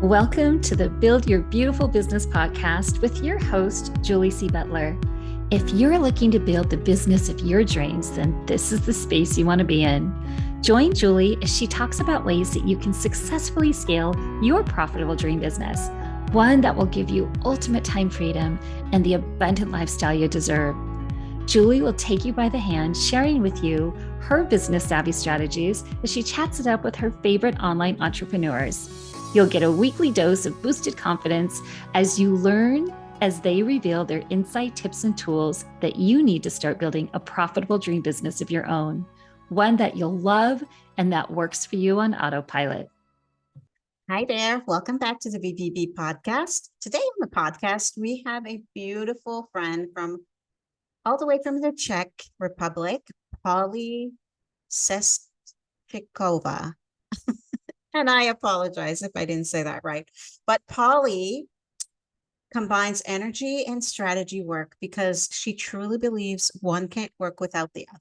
Welcome to the Build Your Beautiful Business podcast with your host, Julie C. Butler. If you're looking to build the business of your dreams, then this is the space you want to be in. Join Julie as she talks about ways that you can successfully scale your profitable dream business, one that will give you ultimate time freedom and the abundant lifestyle you deserve. Julie will take you by the hand, sharing with you her business savvy strategies as she chats it up with her favorite online entrepreneurs. You'll get a weekly dose of boosted confidence as you learn as they reveal their insight, tips, and tools that you need to start building a profitable dream business of your own, one that you'll love and that works for you on autopilot. Hi there. Welcome back to the VBB podcast. Today on the podcast, we have a beautiful friend from all the way from the Czech Republic, Poli Sestikova. And I apologize if I didn't say that right. But Poli combines energy and strategy work because she truly believes one can't work without the other.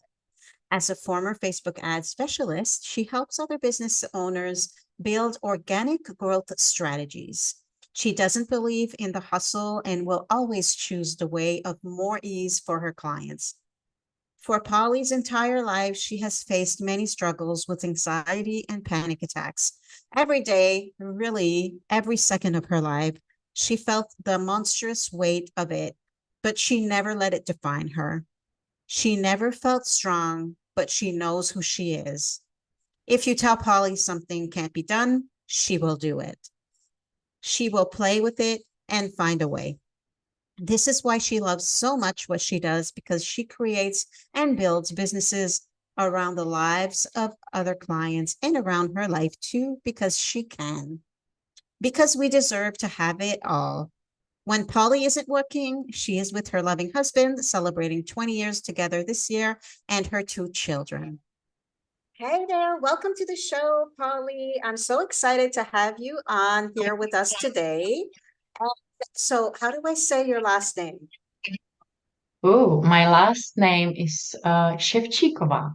As a former Facebook ad specialist, she helps other business owners build organic growth strategies. She doesn't believe in the hustle and will always choose the way of more ease for her clients. For Poli's entire life, she has faced many struggles with anxiety and panic attacks. Every day, really every second of her life, she felt the monstrous weight of it, but she never let it define her. She never felt strong, but she knows who she is. If you tell Poli something can't be done, she will do it. She will play with it and find a way. This is why she loves so much what she does, because she creates and builds businesses around the lives of other clients and around her life too, because she can. Because we deserve to have it all. When Poli isn't working, she is with her loving husband, celebrating 20 years together this year, and her 2 children. Hey there, welcome to the show, Poli. I'm so excited to have you on here with us today. So how do I say your last name? Oh, my last name is Shevchikova.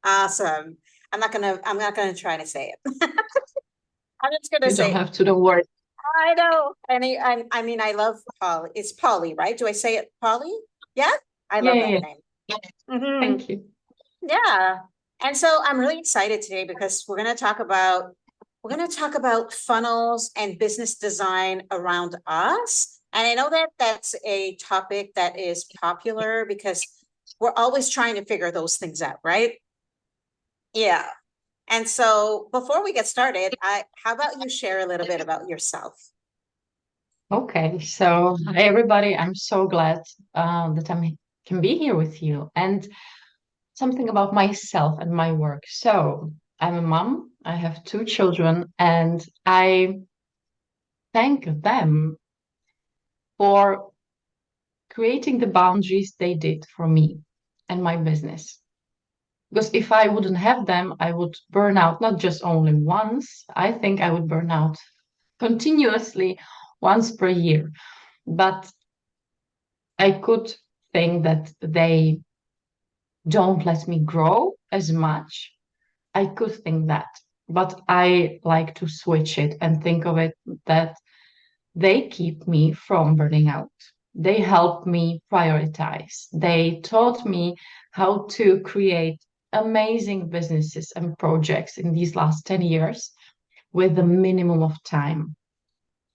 Awesome. I'm not gonna try to say it. I'm just gonna You don't say have to the word. I know. And I mean, I love Poli. It's Poli, right? Do I say it Poli? Yeah, I love that Yeah. name. Mhm. Thank you. Yeah. And so I'm really excited today because we're going to talk about funnels and business design around us. And I know that that's a topic that is popular because we're always trying to figure those things out, right? Yeah. And so before we get started, how about you share a little bit about yourself? Okay, so hi everybody. I'm so glad that I can be here with you. And something about myself and my work. So I'm a mom. I have 2 children, and I thank them for creating the boundaries they did for me and my business. Because if I wouldn't have them, I would burn out not just only once. I think I would burn out continuously once per year. But I could think that they don't let me grow as much. I could think that. But I like to switch it and think of it that they keep me from burning out. They help me prioritize. They taught me how to create amazing businesses and projects in these last 10 years with the minimum of time.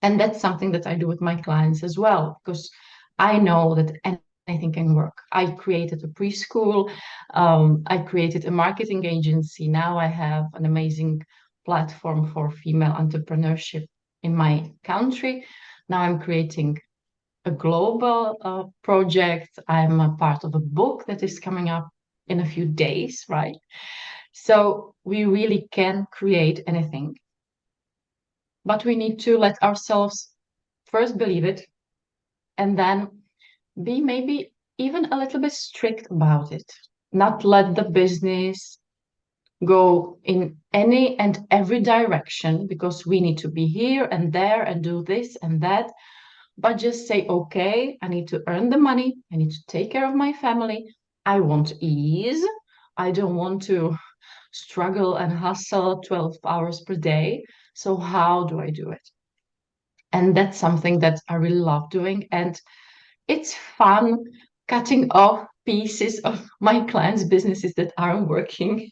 And that's something that I do with my clients as well, because I know that anything can work. I created a preschool, I created a marketing agency. Now I have an amazing platform for female entrepreneurship in my country. Now I'm creating a global project. I'm a part of a book that is coming up in a few days, right? So we really can create anything. But we need to let ourselves first believe it and then be maybe even a little bit strict about it. Not let the business go in any and every direction because we need to be here and there and do this and that. But just say, okay, I need to earn the money. I need to take care of my family. I want ease. I don't want to struggle and hustle 12 hours per day. So how do I do it? And that's something that I really love doing. And it's fun cutting off pieces of my clients' businesses that aren't working.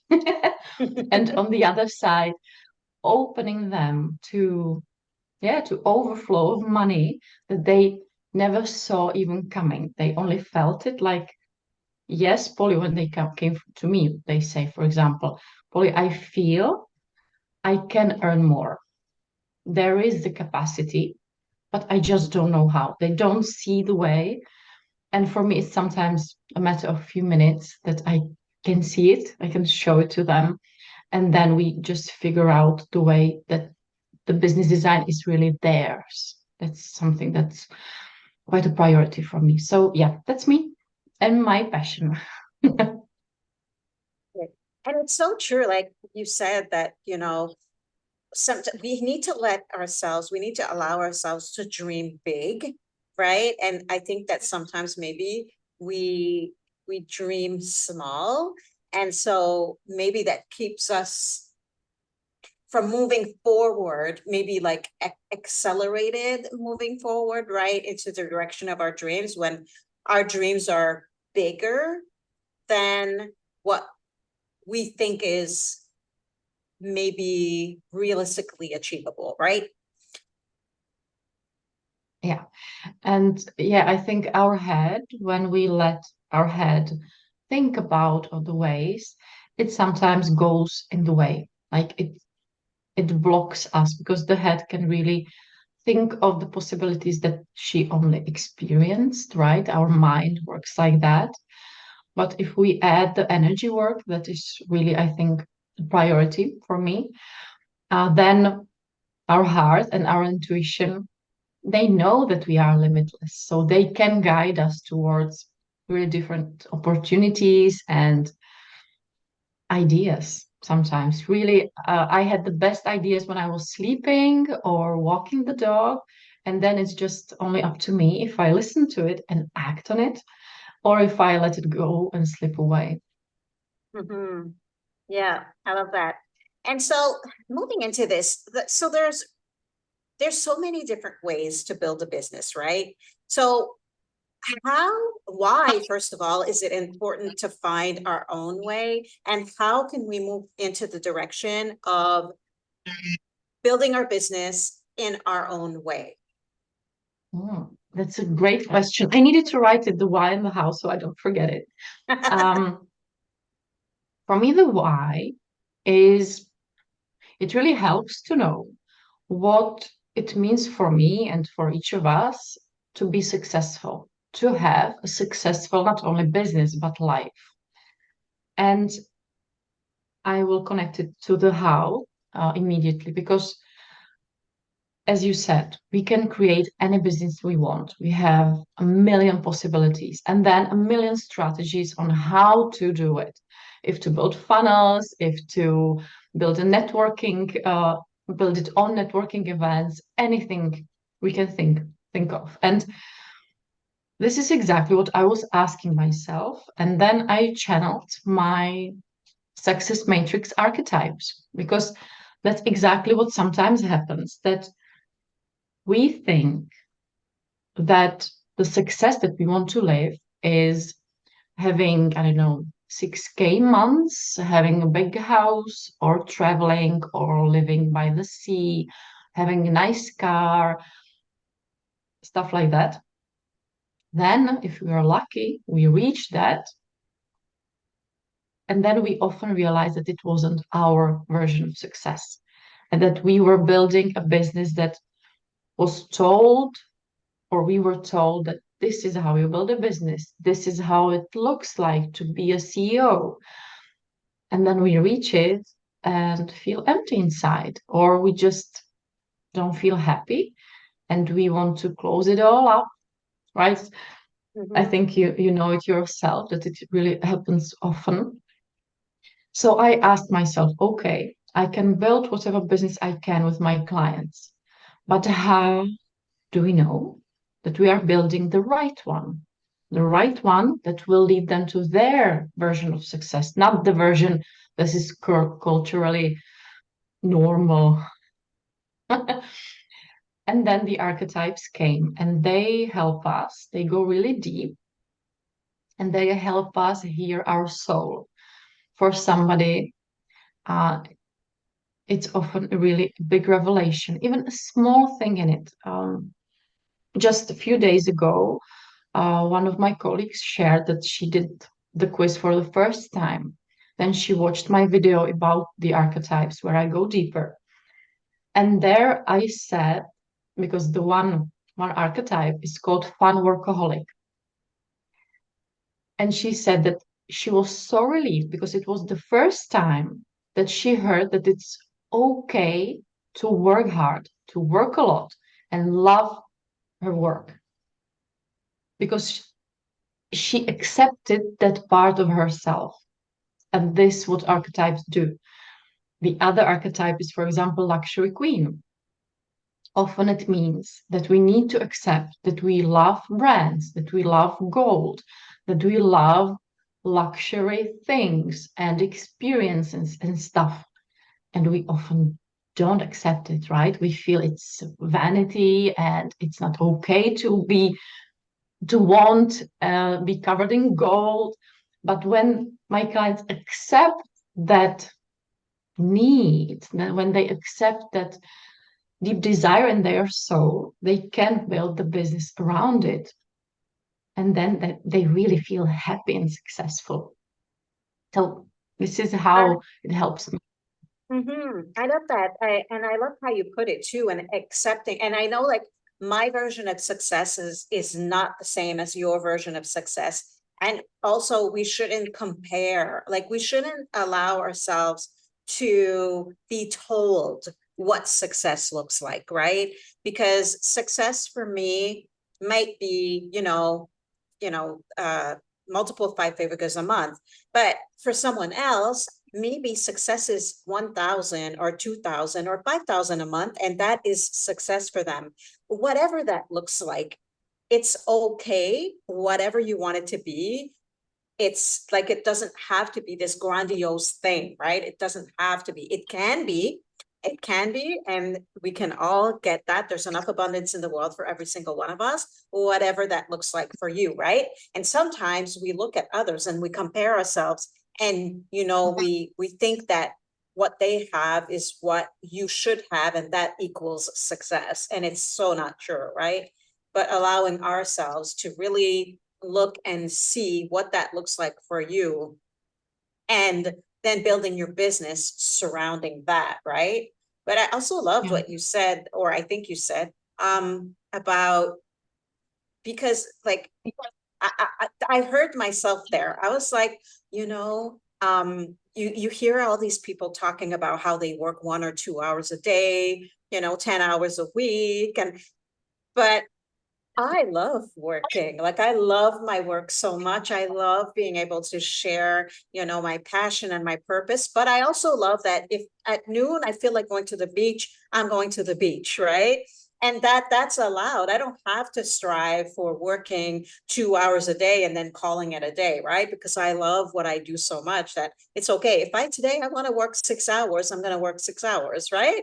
And on the other side, opening them to, yeah, to overflow of money that they never saw even coming. They only felt it like, yes, Polly, when they came to me, they say, for example, Polly, I feel I can earn more. There is the capacity, but I just don't know how. They don't see the way. And for me, it's sometimes a matter of a few minutes that I can see it, I can show it to them. And then we just figure out the way that the business design is really theirs. That's something that's quite a priority for me. So, yeah, that's me and my passion. Right. And it's so true, like you said that, sometimes we need to we need to allow ourselves to dream big, right? And I think that sometimes maybe we dream small. And so maybe that keeps us from moving forward, maybe like accelerated moving forward, right? Into the direction of our dreams when our dreams are bigger than what we think is maybe realistically achievable, right? Yeah. And yeah, I think our head, when we let our head think about other ways, it sometimes goes in the way. Like it blocks us because the head can really think of the possibilities that she only experienced, right? Our mind works like that. But if we add the energy work, that is really, I think, a priority for me, then our heart and our intuition, they know that we are limitless. So they can guide us towards really different opportunities and ideas. Sometimes, really, I had the best ideas when I was sleeping or walking the dog. And then it's just only up to me if I listen to it and act on it, or if I let it go and slip away. Mm-hmm. Yeah, I love that. And so moving into this, so there's so many different ways to build a business, right? So why, first of all, is it important to find our own way? And how can we move into the direction of building our business in our own way? That's a great question. I needed to write it the why and the how so I don't forget it. Um, for me, the why is it really helps to know what it means for me and for each of us to be successful, to have a successful, not only business, but life. And I will connect it to the how immediately because, as you said, we can create any business we want. We have a million possibilities and then a million strategies on how to do it. If to build funnels, if to build a networking, build it on networking events, anything we can think of. And this is exactly what I was asking myself. And then I channeled my success matrix archetypes because that's exactly what sometimes happens that we think that the success that we want to live is having, I don't know, 6K months, having a big house, or traveling, or living by the sea, having a nice car, stuff like that. Then, if we are lucky, we reach that. And then we often realize that it wasn't our version of success and that we were building a business that was told or we were told that this is how you build a business, this is how it looks like to be a CEO. And then we reach it and feel empty inside, or we just don't feel happy and we want to close it all up, right? I Mhm. think you know it yourself that it really happens often. So I asked myself, okay, I can build whatever business I can with my clients, but how do we know that we are building the right one? The right one that will lead them to their version of success, not the version that is culturally normal. And then the archetypes came and they help us. They go really deep and they help us hear our soul. For somebody, uh, it's often a really big revelation, even a small thing in it. Just a few days ago, one of my colleagues shared that she did the quiz for the first time. Then she watched my video about the archetypes where I go deeper. And there I said, because the one archetype is called fun workaholic. And she said that she was so relieved because it was the first time that she heard that it's okay to work hard, to work a lot, and love her work. Because she accepted that part of herself. And this is what archetypes do. The other archetype is, for example, luxury queen. Often it means that we need to accept that we love brands, that we love gold, that we love luxury things and experiences and stuff. And we often don't accept it, right? We feel it's vanity and it's not okay to want be covered in gold. But when my clients accept that need, when they accept that deep desire in their soul, they can build the business around it. And then they really feel happy and successful. So this is how it helps me. I love that. I love how you put it too, and accepting. And I know like my version of success is not the same as your version of success. And also we shouldn't compare, like we shouldn't allow ourselves to be told what success looks like, right? Because success for me might be, multiple five figures a month. But for someone else, maybe success is 1,000 or 2,000 or 5,000 a month, and that is success for them. Whatever that looks like, it's okay, whatever you want it to be. It's like, it doesn't have to be this grandiose thing, right? It doesn't have to be. It can be, and we can all get that. There's enough abundance in the world for every single one of us, whatever that looks like for you, right? And sometimes we look at others and we compare ourselves, and we think that what they have is what you should have, and that equals success. And it's so not true, right? But allowing ourselves to really look and see what that looks like for you, and then building your business surrounding that, right? But I also loved Yeah. what you said, or I think you said, about, because like I heard myself there. I was like, you hear all these people talking about how they work 1 or 2 hours a day, 10 hours a week, but I love working. Like, I love my work so much. I love being able to share, my passion and my purpose. But I also love that if at noon I feel like going to the beach, I'm going to the beach, right? And that's allowed. I don't have to strive for working 2 hours a day and then calling it a day, right? Because I love what I do so much that it's okay. If today I want to work 6 hours, I'm going to work 6 hours, right?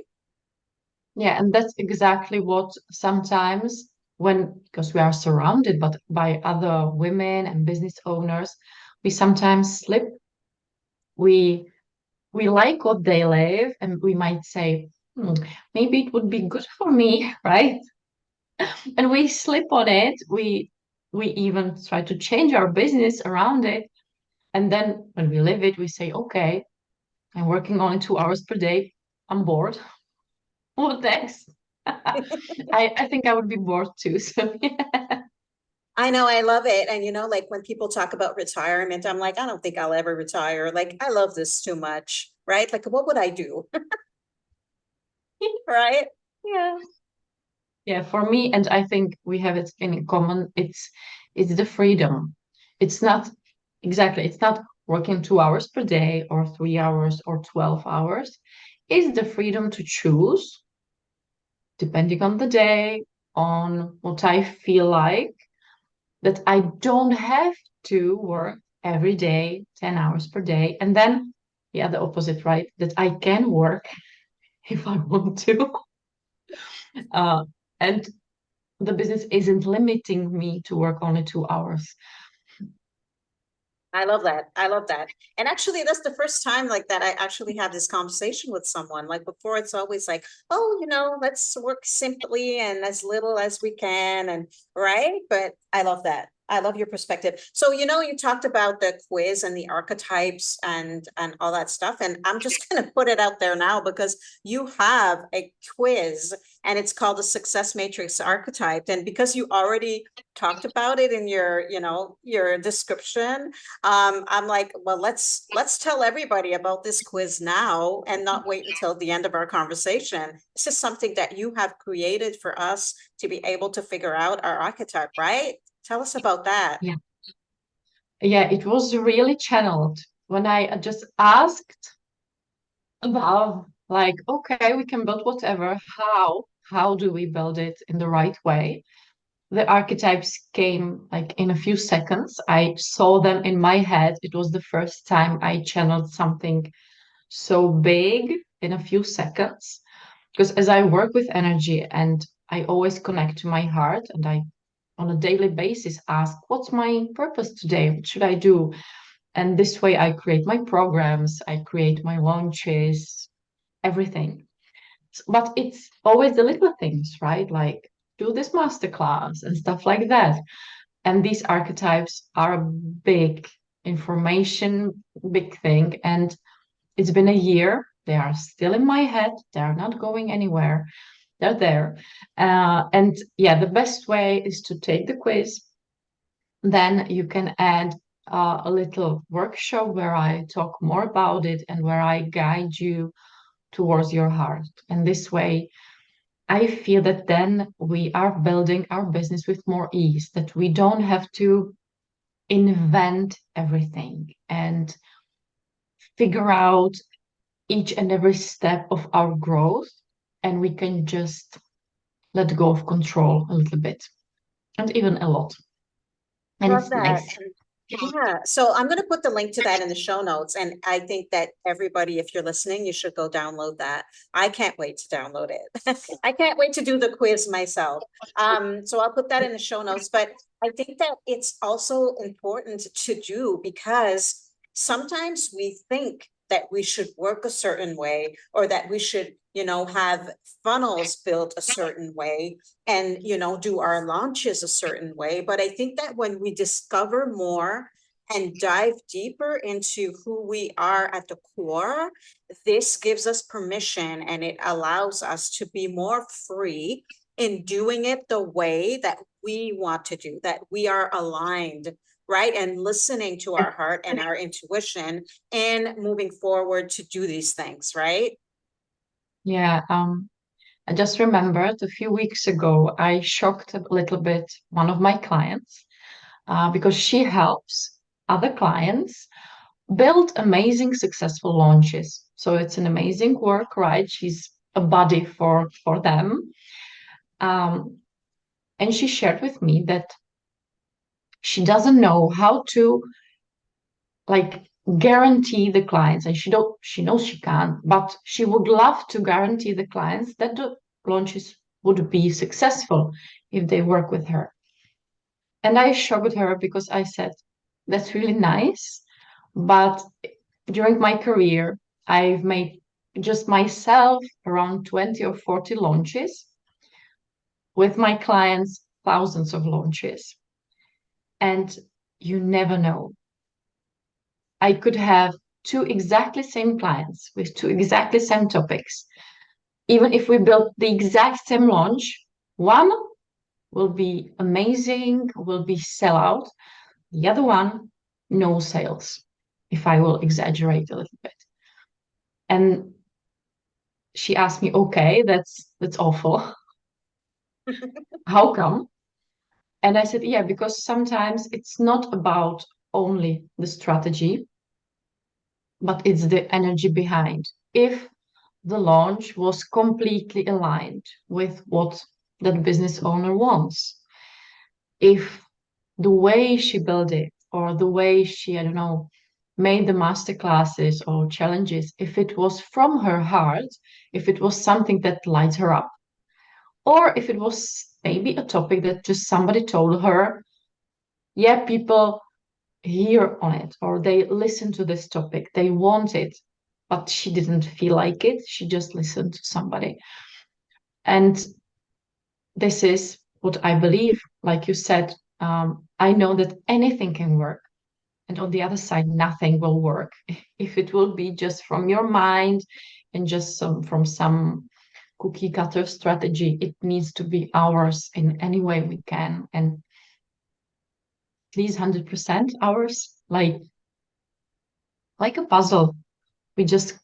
Yeah, and that's exactly what sometimes because we are surrounded by other women and business owners, we sometimes slip. We we like what they live, and we might say, maybe it would be good for me, right? And we slip on it. We even try to change our business around it. And then when we live it, we say, okay, I'm working only 2 hours per day. I'm bored. What next? I think I would be bored too. So yeah. I know, I love it. And like when people talk about retirement, I'm like, I don't think I'll ever retire. Like, I love this too much, right? Like, what would I do? Right? Yeah. Yeah, for me, and I think we have it in common, it's the freedom. It's not it's not working 2 hours per day or 3 hours or 12 hours. It's the freedom to choose, depending on the day, on what I feel like, that I don't have to work every day, 10 hours per day. And then, yeah, the opposite, right? That I can work if I want to. uh, and the business isn't limiting me to work only 2 hours. I love that. I love that. And actually, that's the first time like that I actually have this conversation with someone. Like before, it's always like, oh, let's work simply and as little as we can. And right. But I love that. I love your perspective. So, you talked about the quiz and the archetypes and all that stuff. And I'm just gonna put it out there now because you have a quiz and it's called the Success Matrix Archetype. And because you already talked about it in your description, I'm like, well, let's tell everybody about this quiz now and not wait until the end of our conversation. This is something that you have created for us to be able to figure out our archetype, right? Tell us about that. Yeah. Yeah, it was really channeled when I just asked about like, okay, we can build whatever. How do we build it in the right way? The archetypes came like in a few seconds. I saw them in my head. It was the first time I channeled something so big in a few seconds. Because as I work with energy and I always connect to my heart and I on a daily basis ask, what's my purpose today? What should I do? And this way I create my programs, I create my launches, everything. But it's always the little things, right? Like do this masterclass and stuff like that. And these archetypes are a big information, big thing. And it's been a year. They are still in my head. They're not going anywhere. They're there. And yeah, the best way is to take the quiz. Then you can add a little workshop where I talk more about it and where I guide you towards your heart. And this way, I feel that then we are building our business with more ease, that we don't have to invent everything and figure out each and every step of our growth. And we can just let go of control a little bit and even a lot. And Love it's that. nice. Yeah. So I'm going to put the link to that in the show notes. And I think that everybody, if you're listening, you should go download that. I can't wait to download it. I can't wait to do the quiz myself. So I'll put that in the show notes. But I think that it's also important to do because sometimes we think that we should work a certain way or that we should, have funnels built a certain way and do our launches a certain way. But I think that when we discover more and dive deeper into who we are at the core, this gives us permission and it allows us to be more free in doing it the way that we want to do, that we are aligned, right? And listening to our heart and our intuition and moving forward to do these things, right? Yeah, I just remembered a few weeks ago, I shocked a little bit one of my clients because she helps other clients build amazing, successful launches. So it's an amazing work, right? She's a buddy for them. Um, and she shared with me that she doesn't know how to like guarantee the clients, and she knows she can't, but she would love to guarantee the clients that the launches would be successful if they work with her. And I shocked her because I said, that's really nice, but during my career, I've made just myself around 20 or 40 launches, with my clients, thousands of launches. And you never know. I could have two exactly same clients with two exactly same topics. Even if we build the exact same launch, one will be amazing, will be sell out. The other one, no sales, if I will exaggerate a little bit. And she asked me, okay, that's awful. How come? And I said, yeah, because sometimes it's not about only the strategy, but it's the energy behind. If the launch was completely aligned with what that business owner wants, if the way she built it or the way she, I don't know, made the master classes or challenges, if it was from her heart, if it was something that lights her up, Or if it was maybe a topic that just somebody told her, yeah, people hear on it, or they listen to this topic, they want it, but she didn't feel like it. She just listened to somebody. And this is what I believe. Like you said, I know that anything can work. And on the other side, nothing will work. If it will be just from your mind and just from some cookie cutter strategy, it needs to be ours in any way we can. And please 100% ours, like a puzzle. We just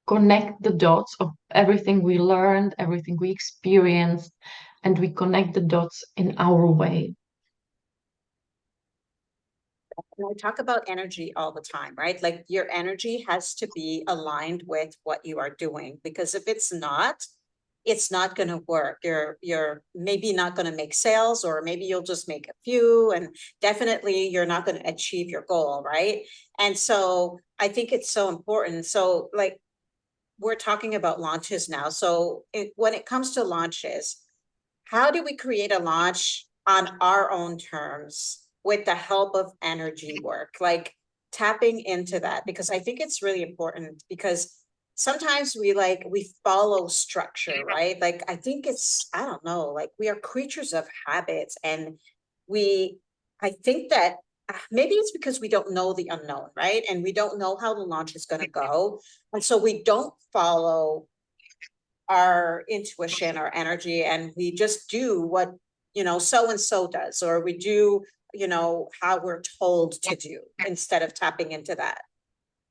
connect the dots of everything we learned, everything we experienced, and we connect the dots in our way. And I talk about energy all the time, right? Like your energy has to be aligned with what you are doing, because if it's not going to work. You're maybe not going to make sales, or maybe you'll just make a few, and definitely you're not going to achieve your goal, right? And so I think it's so important. So like we're talking about launches now. So when it comes to launches, how do we create a launch on our own terms with the help of energy work? Like tapping into that, because I think it's really important, because sometimes we follow structure, right? Like I think I don't know, like we are creatures of habits, and I think that maybe it's because we don't know the unknown, right? And we don't know how the launch is going to go. And so we don't follow our intuition, our energy, and we just do what, so and so does, or we do, how we're told to do, instead of tapping into that.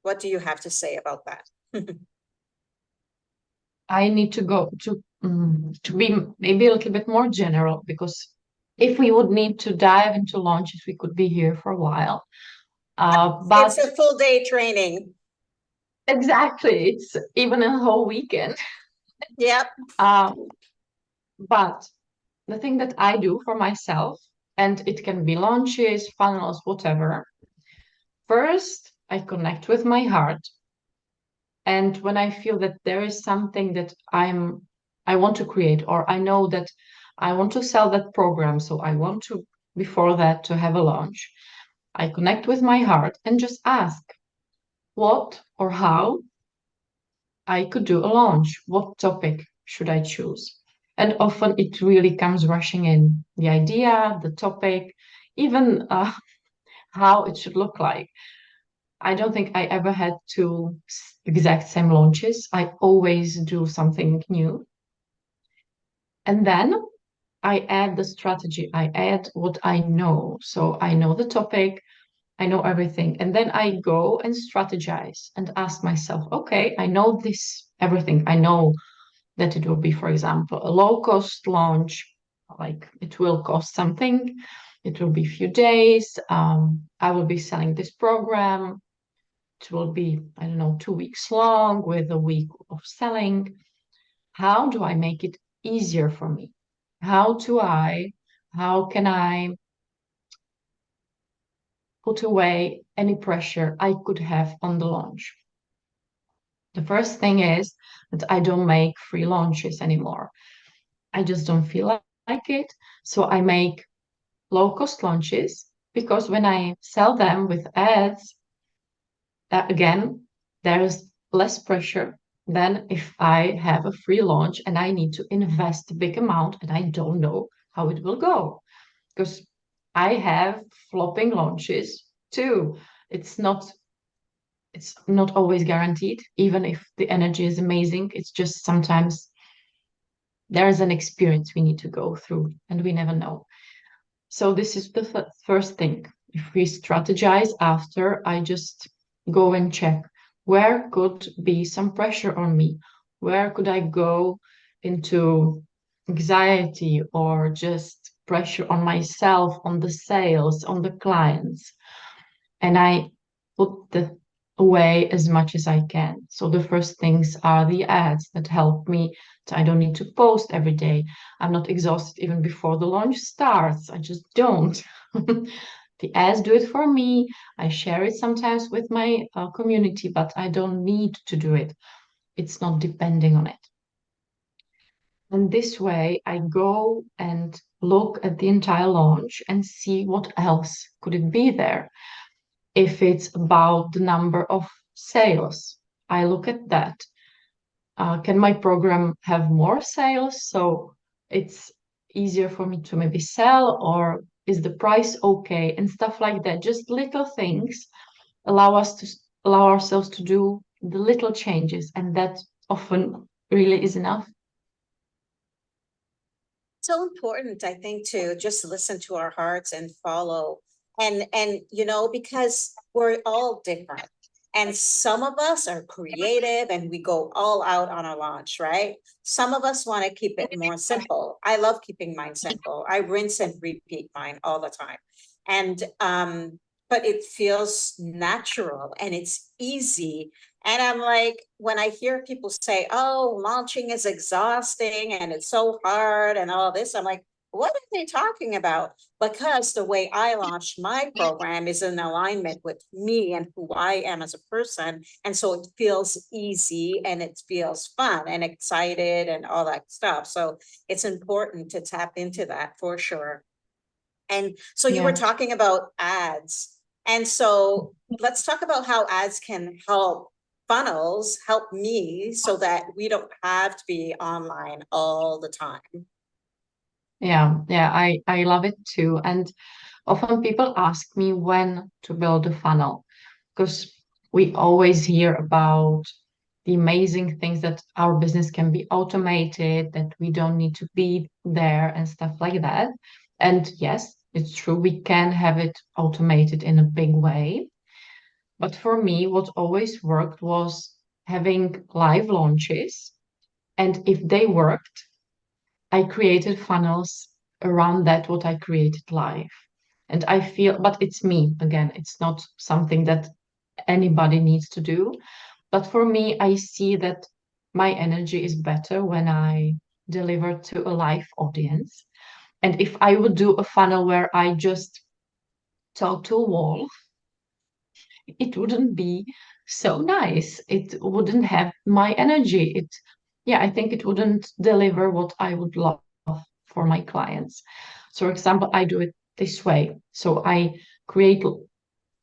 What do you have to say about that? I need to go to be maybe a little bit more general, because if we would need to dive into launches, we could be here for a while. It's But a full day training. exactly, it's even a whole weekend. Yep. But the thing that I do for myself, and it can be launches, funnels, whatever. First, I connect with my heart. And when I feel that there is something that I want to create, or I know that I want to sell that program, so I want to, before that, to have a launch, I connect with my heart and just ask what or how I could do a launch. What topic should I choose? And often it really comes rushing in, the idea, the topic, even how it should look like. I don't think I ever had two exact same launches. I always do something new. And then I add the strategy, I add what I know. So I know the topic, I know everything. And then I go and strategize and ask myself, okay, I know this, everything. I know that it will be, for example, a low cost launch, like it will cost something. It will be a few days. I will be selling this program. It will be, I don't know, 2 weeks long with a week of selling. How do I make it easier for me? How can I put away any pressure I could have on the launch? The first thing is that I don't make free launches anymore. I just don't feel like it. So I make low cost launches, because when I sell them with ads, again, there is less pressure than if I have a free launch and I need to invest a big amount and I don't know how it will go. Because I have flopping launches too. It's not always guaranteed, even if the energy is amazing. It's just sometimes there is an experience we need to go through and we never know. So this is the first thing. If we strategize after, I just go and check where could be some pressure on me. Where could I go into anxiety or just pressure on myself, on the sales, on the clients? And I put the away as much as I can. So the first things are the ads that help me. So I don't need to post every day. I'm not exhausted even before the launch starts. I just don't. The ads do it for me. I share it sometimes with my community, but I don't need to do it. It's not depending on it. And this way, I go and look at the entire launch and see what else could it be there. If it's about the number of sales, I look at that. Can my program have more sales so it's easier for me to maybe sell, or is the price okay, and stuff like that. Just little things allow us to allow ourselves to do the little changes, and that often really is enough. So important, I think, to just listen to our hearts and follow. And because we're all different. And some of us are creative and we go all out on our launch, right? Some of us want to keep it more simple. I love keeping mine simple. I rinse and repeat mine all the time. And but it feels natural and it's easy. And I'm like, when I hear people say, oh, launching is exhausting and it's so hard and all this, I'm like, what are they talking about? Because the way I launched my program is in alignment with me and who I am as a person. And so it feels easy and it feels fun and excited and all that stuff. So it's important to tap into that for sure. And so you were Yeah. talking about ads. And so let's talk about how ads can help funnels, help me so that we don't have to be online all the time. Yeah, I love it too. And often people ask me when to build a funnel, because we always hear about the amazing things that our business can be automated, that we don't need to be there and stuff like that. And yes, it's true, we can have it automated in a big way. But for me, what always worked was having live launches. And if they worked, I created funnels around that, what I created live. And I feel, but it's me again, it's not something that anybody needs to do. But for me, I see that my energy is better when I deliver to a live audience. And if I would do a funnel where I just talk to a wall, it wouldn't be so nice. It wouldn't have my energy. Yeah, I think it wouldn't deliver what I would love for my clients. So, for example, I do it this way. So I create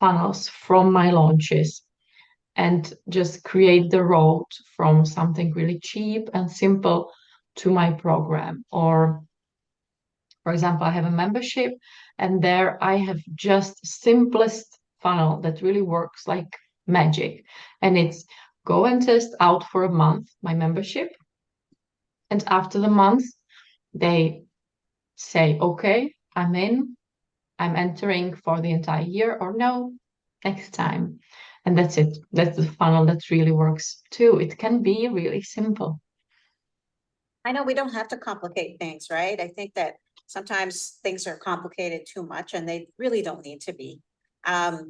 funnels from my launches and just create the road from something really cheap and simple to my program. Or, for example, I have a membership and there I have just simplest funnel that really works like magic. And it's go and test out for a month my membership. And after the month, they say, okay, I'm in, I'm entering for the entire year, or no, next time. And that's it. That's the funnel that really works too. It can be really simple. I know we don't have to complicate things, right? I think that sometimes things are complicated too much and they really don't need to be.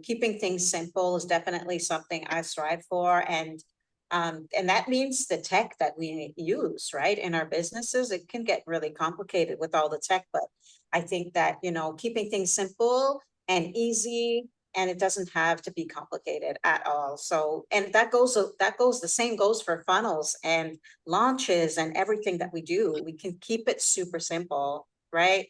Keeping things simple is definitely something I strive for. And that means the tech that we use, right? In our businesses, it can get really complicated with all the tech, but I think that, keeping things simple and easy, and it doesn't have to be complicated at all. So, and the same goes for funnels and launches and everything that we do. We can keep it super simple, right?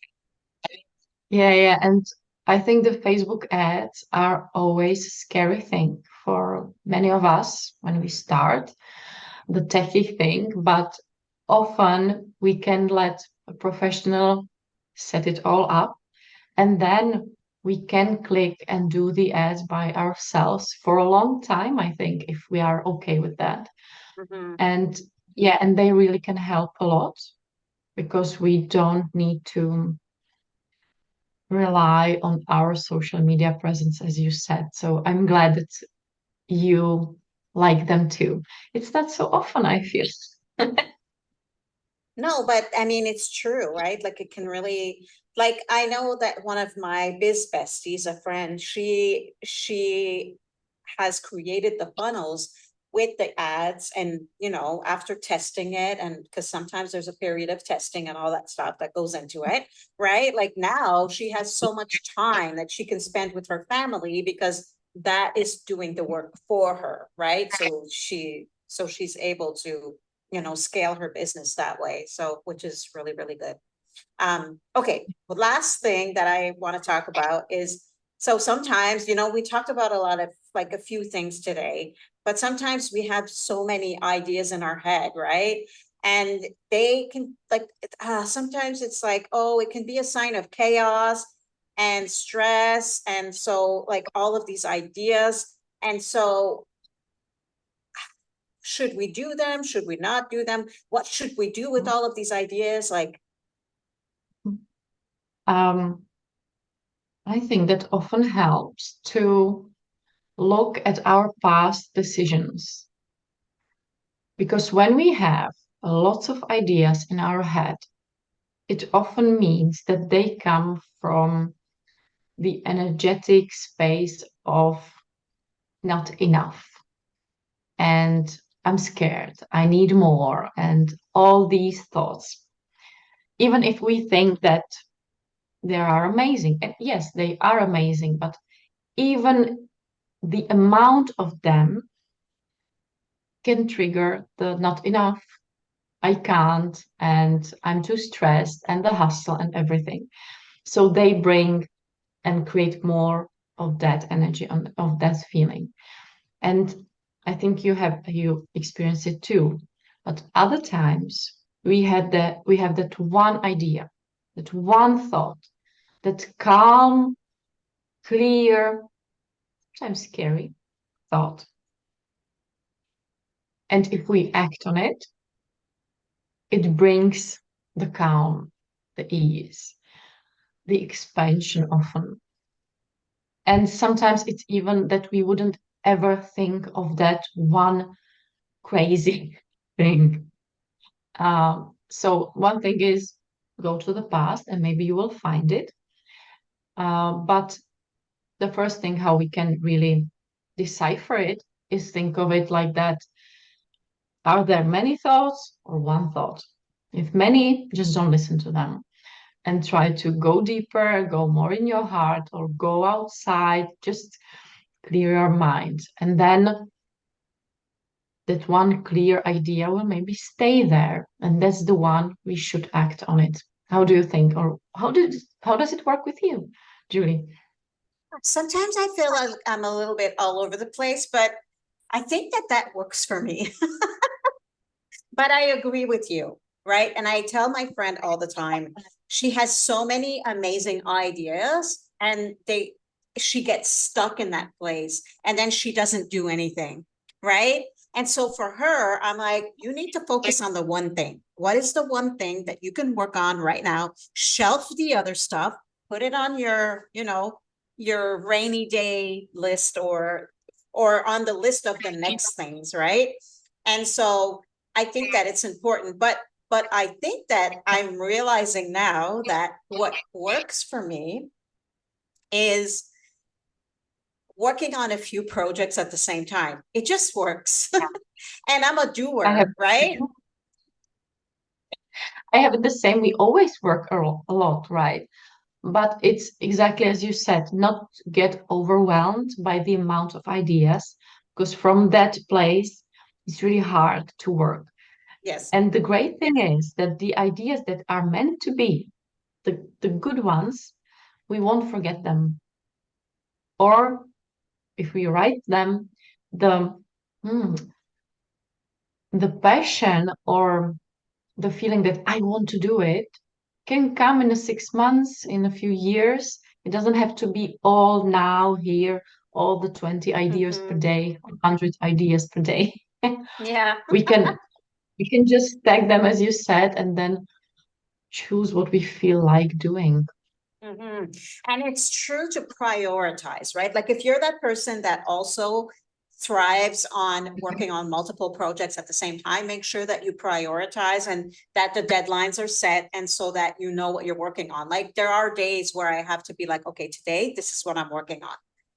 Yeah. And I think the Facebook ads are always a scary thing for many of us when we start the techie thing, but often we can let a professional set it all up, and then we can click and do the ads by ourselves for a long time, I think, if we are okay with that. Mhm. And yeah, and they really can help a lot because we don't need to rely on our social media presence, as you said. So I'm glad that you like them too. It's not so often, I feel. No, but I mean, it's true, right? Like it can really, like I know that one of my biz besties, a friend, she has created the funnels with the ads and after testing it, and because sometimes there's a period of testing and all that stuff that goes into it, right? Like now she has so much time that she can spend with her family because that is doing the work for her, right? So she's able to scale her business that way. So, which is really, really good. Okay. The last thing that I want to talk about is, so sometimes, we talked about a lot of, like, a few things today, but sometimes we have so many ideas in our head, right? And they can, like, sometimes it's like, oh, it can be a sign of chaos and stress. And so, like, all of these ideas. And so, should we do them? Should we not do them? What should we do with all of these ideas? Like, Um, I think that often helps to look at our past decisions. Because when we have lots of ideas in our head, it often means that they come from the energetic space of not enough. And I'm scared, I need more, and all these thoughts. Even if we think that they are amazing, and yes, they are amazing, but even the amount of them can trigger the not enough, I can't, and I'm too stressed, and the hustle and everything. So they bring and create more of that energy, of that feeling. And I think you experience it too. But other times we have that one idea, that one thought, that calm, clear, sometimes scary thought. And if we act on it, it brings the calm, the ease, the expansion often. And sometimes it's even that we wouldn't ever think of that one crazy thing. So one thing is go to the past and maybe you will find it. But the first thing how we can really decipher it is think of it like that. Are there many thoughts or one thought? If many, just don't listen to them and try to go deeper, go more in your heart or go outside, just clear your mind. And then that one clear idea will maybe stay there. And that's the one we should act on it. How do you think? Or how does it work with you, Julie? sometimes I feel like I'm a little bit all over the place, but I think that that works for me. But I agree with you, right? And I tell my friend all the time, she has so many amazing ideas and she gets stuck in that place and then she doesn't do anything, right? And so for her, I'm like, you need to focus on the one thing. What is the one thing that you can work on right now? Shelf the other stuff, put it on your rainy day list or on the list of the next things, right? And so I think that it's important, but I think that I'm realizing now that what works for me is working on a few projects at the same time. It just works. And I'm a I have doer, right? I have it the same. We always work a lot, right? But it's exactly as you said, not get overwhelmed by the amount of ideas, because from that place, it's really hard to work. Yes. And the great thing is that the ideas that are meant to be, the good ones, we won't forget them. Or if we write them, the hmm, the passion or the feeling that I want to do it can come in a 6 months, in a few years. It doesn't have to be all now, here, all the 20 ideas per Mhm. day, 100 ideas per day. Yeah. we can we can just tag them as you said, and then choose what we feel like doing. Mm-hmm. And it's true to prioritize, right? Like if you're that person that also thrives on working on multiple projects at the same time, make sure that you prioritize and that the deadlines are set and so that you know what you're working on. Like there are days where I have to be like, okay, today this is what I'm working on,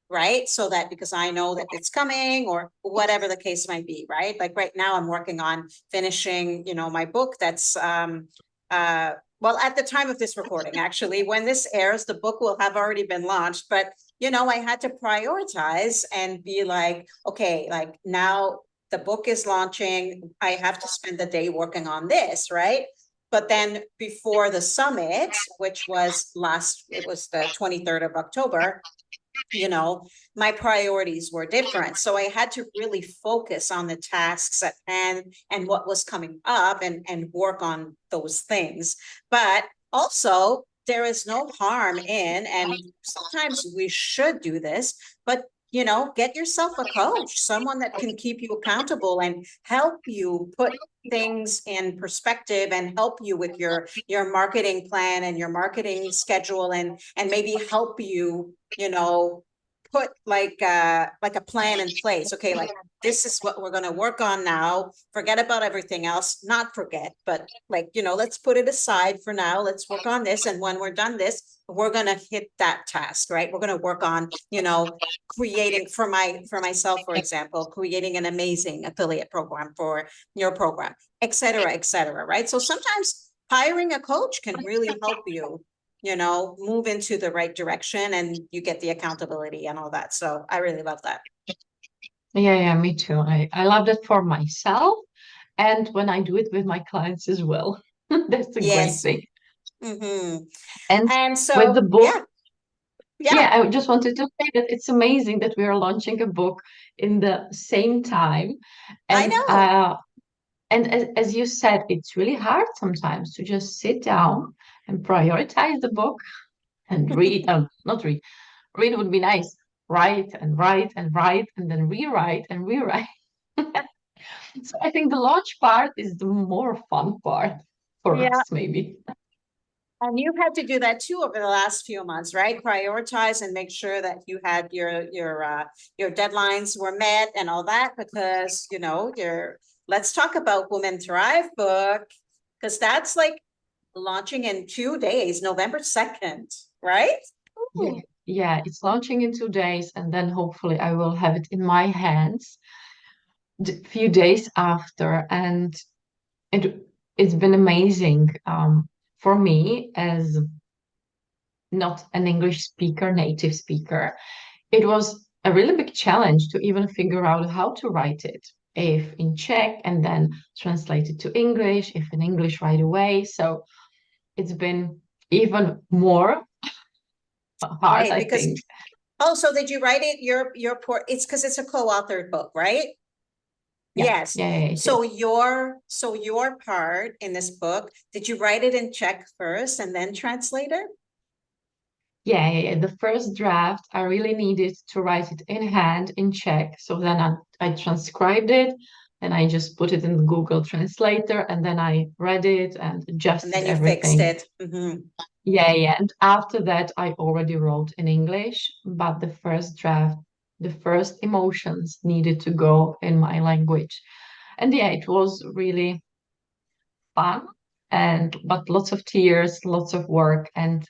right? So that because I know that it's coming or whatever the case might be, right? Like right now I'm working on finishing, my book that's uh well, at the time of this recording, actually, when this airs, the book will have already been launched. But, I had to prioritize and be like, okay, like now the book is launching. I have to spend the day working on this, right? But then before the summit, which was it was the 23rd of October, my priorities were different. So I had to really focus on the tasks at hand and what was coming up and work on those things. But also, there is no harm in, and sometimes we should do this, but get yourself a coach, someone that can keep you accountable and help you put things in perspective and help you with your marketing plan and your marketing schedule and maybe help you, put like a plan in place. Okay, like this is what we're going to work on now. Forget about everything else. Not forget, but let's put it aside for now. Let's work on this. And when we're done this, we're going to hit that task, right? We're going to work on, creating for myself, for example, creating an amazing affiliate program for your program, et cetera, right? So sometimes hiring a coach can really help you, move into the right direction, and you get the accountability and all that. So I really love that. Yeah, me too. I love that for myself and when I do it with my clients as well. That's a great Yes. thing. Mm-hmm. And And with the so, book, yeah, I just wanted to say that it's amazing that we are launching a book in the same time. I And know. as you said, it's really hard sometimes to just sit down and prioritize the book and read. Not read. Read would be nice. Write and write and write and then rewrite and rewrite. So I think the launch part is the more fun part for Yeah. us, maybe. And you've had to do that too over the last few months, right? Prioritize and make sure that you had your deadlines were met and all that, because let's talk about Women Thrive book, because that's like launching in 2 days, November 2nd, right? Yeah, yeah, it's launching in 2 days, and then hopefully I will have it in my hands a few days after. And it it's been amazing for me as not an English speaker, native speaker. It was a really big challenge to even figure out how to write it, if in Czech and then translate it to English, if in English right away. So it's been even more hard, Right, I because think. so did you write it your port? It's because it's a co-authored book, right? Yeah, Yes. it is. So your part in this book, did you write it in Czech first and then translate it? Yeah. The first draft, I really needed to write it in hand in Czech. So then I transcribed it and I just put it in the Google Translator and then I read it and And adjusted then you fixed everything. it. Mhm. Yeah. And after that, I already wrote in English, but the first draft, the first emotions needed to go in my language. And yeah, it was really fun and but lots of tears, lots of work. And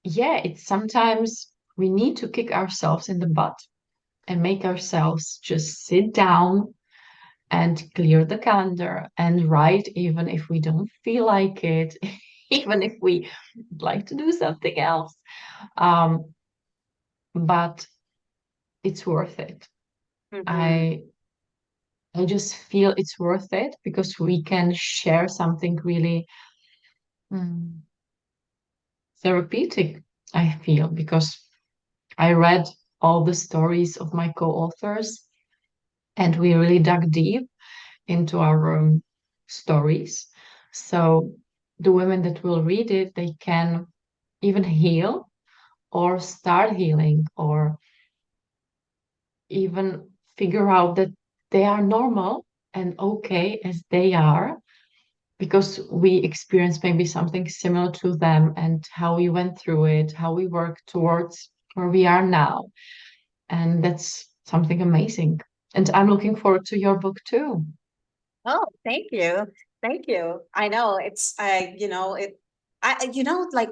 yeah, it's sometimes we need to kick ourselves in the butt and make ourselves just sit down and clear the calendar and write, even if we don't feel like it, even if we like to do something else. Um, but it's worth it. Mhm. I I just feel it's worth it because we can share something really mm, therapeutic, I feel, because I read all the stories of my co-authors and we really dug deep into our stories. So the women that will read it, they can even heal or start healing or even figure out that they are normal and okay as they are because we experienced maybe something similar to them and how we went through it, how we work towards where we are now. And that's something amazing. And I'm looking forward to your book too. Oh, thank you. Thank you. I know it's like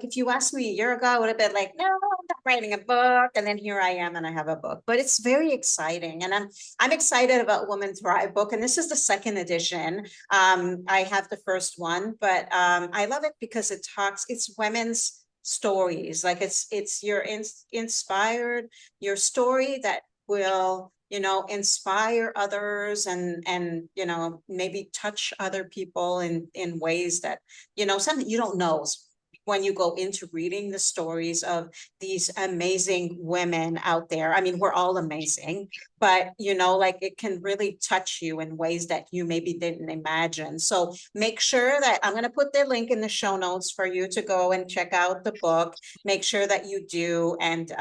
if you asked me a year ago, I would have been like, no, I'm not writing a book. And then here I am and I have a book. But it's very exciting. And I'm excited about Woman Thrive book. And this is the second edition. I have the first one, but I love it because it's women's stories. Like it's your inspired, your story that will inspire others and, maybe touch other people in ways that, something you don't know when you go into reading the stories of these amazing women out there. I mean, we're all amazing, but like it can really touch you in ways that you maybe didn't imagine. So make sure that I'm going to put the link in the show notes for you to go and check out the book. Make sure that you do. And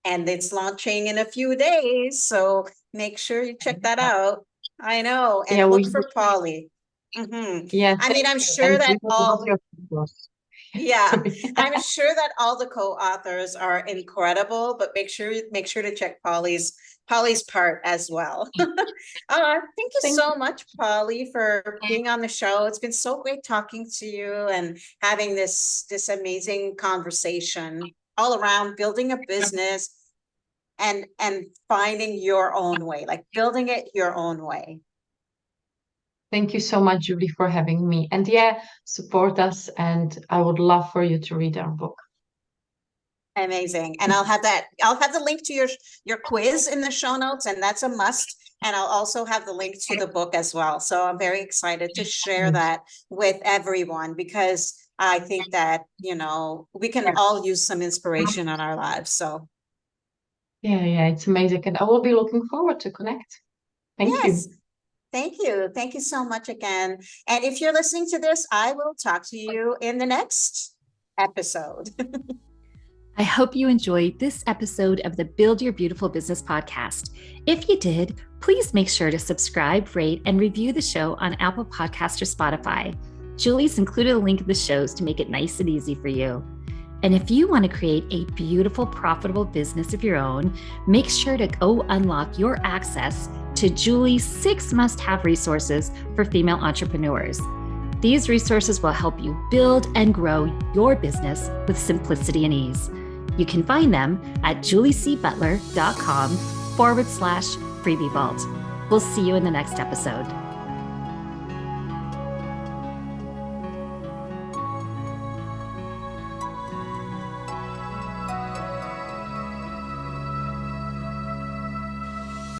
it's launching in a few days. So make sure you check that out. I know. Yeah, And look for Poli. yeah, I mean, thank I'm you. sure And that we would love your photos. yeah, Sorry. I'm sure that all the co-authors are incredible, but make sure to check Polly's part as well. Thank you Thank so much, Polly, for being on the show. It's been so great talking to you and having this amazing conversation all around building a business and finding your own way, like building it your own way. Thank you so much, Julie, for having me. And yeah, support us. And I would love for you to read our book. Amazing. And I'll have the link to your quiz in the show notes, and that's a must. And I'll also have the link to the book as well. So I'm very excited to share that with everyone because I think that, we can all use some inspiration in our lives. So Yeah, it's amazing. And I will be looking forward to connect. Thank yes, you. thank you. Thank you so much again. And if you're listening to this, I will talk to you in the next episode. I hope you enjoyed this episode of the Build Your Beautiful Business podcast. If you did, please make sure to subscribe, rate, and review the show on Apple Podcasts or Spotify. Julie's included a link in the shows to make it nice and easy for you. And if you want to create a beautiful, profitable business of your own, make sure to go unlock your access to Julie's 6 must-have resources for female entrepreneurs. These resources will help you build and grow your business with simplicity and ease. You can find them at juliecbutler.com/freebie vault. We'll see you in the next episode.